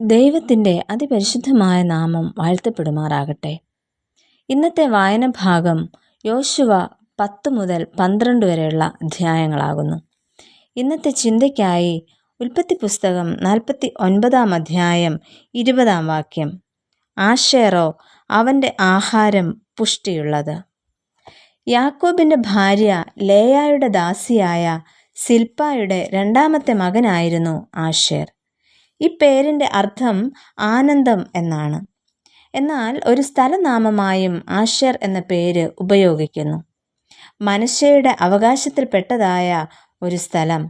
ദൈവത്തിൻ്റെ അതിപരിശുദ്ധമായ നാമം വാഴ്ത്തപ്പെടുമാറാകട്ടെ. ഇന്നത്തെ വായന ഭാഗം യോശുവ 10 മുതൽ 12 വരെയുള്ള അധ്യായങ്ങളാകുന്നു. ഇന്നത്തെ ചിന്തയ്ക്കായി ഉൽപ്പത്തി പുസ്തകം 49 അധ്യായം 20 വാക്യം. ആശേറോ, അവൻ്റെ ആഹാരം പുഷ്ടിയുള്ളത്. യാക്കോബിൻ്റെ ഭാര്യ ലേയായുടെ ദാസിയായ സിൽപ്പായുടെ 2ാമത്തെ മകനായിരുന്നു ആശേർ. ഈ പേരിൻ്റെ അർത്ഥം ആനന്ദം എന്നാണ്. എന്നാൽ ഒരു സ്ഥലനാമമായും ആശേർ എന്ന പേര് ഉപയോഗിക്കുന്നു. മനശ്ശെയുടെ അവകാശത്തിൽപ്പെട്ടതായ ഒരു സ്ഥലം,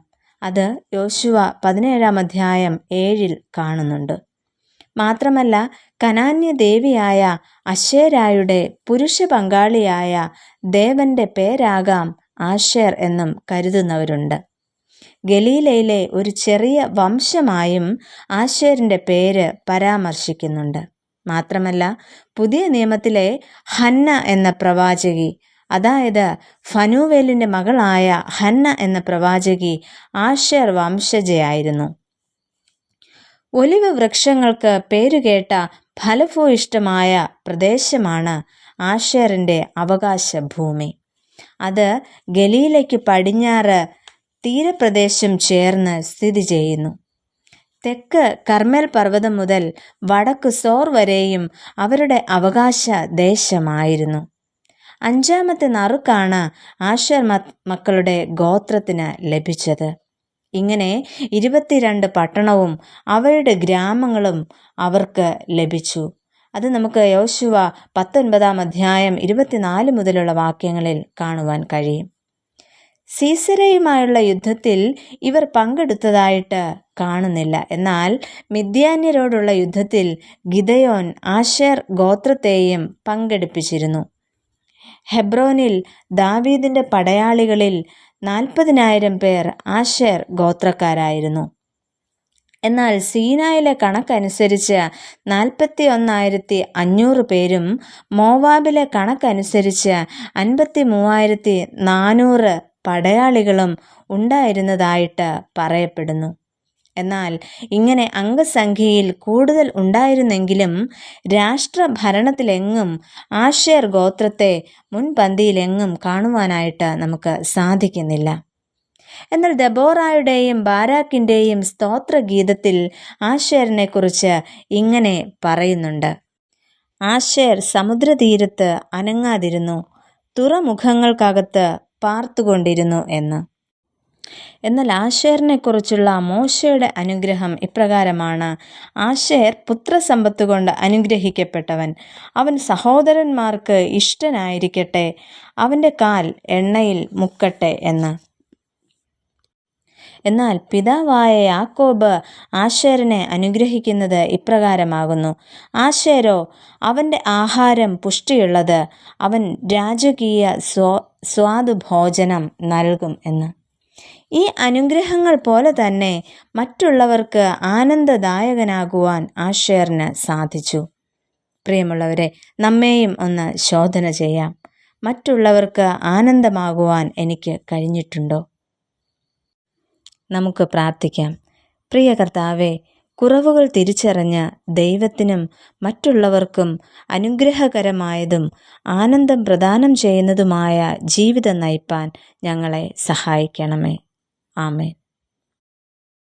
അത് യോശുവ 17 അധ്യായം 7 കാണുന്നുണ്ട്. മാത്രമല്ല, കനാന്യ ദേവിയായ അശേരായുടെ പുരുഷ പങ്കാളിയായ ദേവന്റെ പേരാകാം ആശേർ എന്നും കരുതുന്നവരുണ്ട്. ഗലീലയിലെ ഒരു ചെറിയ വംശമായും ആശേരിൻ്റെ പേര് പരാമർശിക്കുന്നുണ്ട്. മാത്രമല്ല, പുതിയ നിയമത്തിലെ ഹന്ന എന്ന പ്രവാചകി, അതായത് ഫനൂവേലിൻ്റെ മകളായ ഹന്ന എന്ന പ്രവാചകി ആശേർ വംശജയായിരുന്നു. ഒലിവ് വൃക്ഷങ്ങൾക്ക് പേരുകേട്ട ഫലഭൂയിഷ്ടമായ പ്രദേശമാണ് ആശേറിൻ്റെ അവകാശ ഭൂമി. അത് ഗലീലയ്ക്ക് പടിഞ്ഞാറ് തീരപ്രദേശം ചേർന്ന് സ്ഥിതി ചെയ്യുന്നു. തെക്ക് കർമ്മേൽ പർവ്വതം മുതൽ വടക്ക് സോർ വരെയും അവരുടെ അവകാശ ദേശമായിരുന്നു. 5ാമത്തെ നറുക്കാണ് ആശേർ മക്കളുടെ ഗോത്രത്തിന് ലഭിച്ചത്. ഇങ്ങനെ 22 പട്ടണവും അവയുടെ ഗ്രാമങ്ങളും അവർക്ക് ലഭിച്ചു. അത് നമുക്ക് യോശുവ 19 അധ്യായം 24 മുതലുള്ള വാക്യങ്ങളിൽ കാണുവാൻ കഴിയും. സീസരയുമായുള്ള യുദ്ധത്തിൽ ഇവർ പങ്കെടുത്തതായിട്ട് കാണുന്നില്ല. എന്നാൽ മിദ്യാന്യരോടുള്ള യുദ്ധത്തിൽ ഗിദെയോൻ ആശേർ ഗോത്രത്തെയും പങ്കെടുപ്പിച്ചിരുന്നു. ഹെബ്രോനിൽ ദാവീദിന്റെ പടയാളികളിൽ 40,000 പേർ ആശേർ ഗോത്രക്കാരായിരുന്നു. എന്നാൽ സീനായിലെ കണക്കനുസരിച്ച് 41,500 പേരും മോവാബിലെ കണക്കനുസരിച്ച് 53,400 പടയാളികളും ഉണ്ടായിരുന്നതായിട്ട് പറയപ്പെടുന്നു. എന്നാൽ ഇങ്ങനെ അംഗസംഖ്യയിൽ കൂടുതൽ ഉണ്ടായിരുന്നെങ്കിലും രാഷ്ട്രഭരണത്തിലെങ്ങും ആശേർ ഗോത്രത്തെ മുൻപന്തിയിലെങ്ങും കാണുവാനായിട്ട് നമുക്ക് സാധിക്കുന്നില്ല. എന്നാൽ ദെബോറായുടെയും ബാരാക്കിൻ്റെയും സ്തോത്രഗീതത്തിൽ ആശേറിനെ കുറിച്ച് ഇങ്ങനെ പറയുന്നുണ്ട്: ആശേർ സമുദ്രതീരത്ത് അനങ്ങാതിരുന്നു, തുറമുഖങ്ങൾക്കകത്ത് പാർത്തുകൊണ്ടിരുന്നു എന്ന്. എന്നാൽ ആശേറിനെ കുറിച്ചുള്ള മോശയുടെ അനുഗ്രഹം ഇപ്രകാരമാണ്: ആശേർ പുത്രസമ്പത്ത് കൊണ്ട് അനുഗ്രഹിക്കപ്പെട്ടവൻ, അവൻ സഹോദരന്മാർക്ക് ഇഷ്ടനായിരിക്കട്ടെ, അവൻ്റെ കാൽ എണ്ണയിൽ മുക്കട്ടെ എന്ന്. എന്നാൽ പിതാവായ യാക്കോബ് ആശേറിനെ അനുഗ്രഹിക്കുന്നത് ഇപ്രകാരമാകുന്നു: ആശേരോ, അവൻ്റെ ആഹാരം പുഷ്ടിയുള്ളത്, അവൻ രാജകീയ സ്വാദുഭോജനം നൽകും എന്ന്. ഈ അനുഗ്രഹങ്ങൾ പോലെ തന്നെ മറ്റുള്ളവർക്ക് ആനന്ദദായകനാകുവാൻ ആശേറിന് സാധിച്ചു. പ്രിയമുള്ളവരെ, നമ്മെയും ഒന്ന് ശോധന ചെയ്യാം. മറ്റുള്ളവർക്ക് ആനന്ദമാകുവാൻ എനിക്ക് കഴിഞ്ഞിട്ടുണ്ടോ? നമുക്ക് പ്രാർത്ഥിക്കാം. പ്രിയ കർത്താവേ, കുറവുകൾ തിരിച്ചറിഞ്ഞ് ദൈവത്തിനും മറ്റുള്ളവർക്കും അനുഗ്രഹകരമായതും ആനന്ദം പ്രദാനം ചെയ്യുന്നതുമായ ജീവിതം നയിപ്പാൻ ഞങ്ങളെ സഹായിക്കണമേ. ആമേൻ.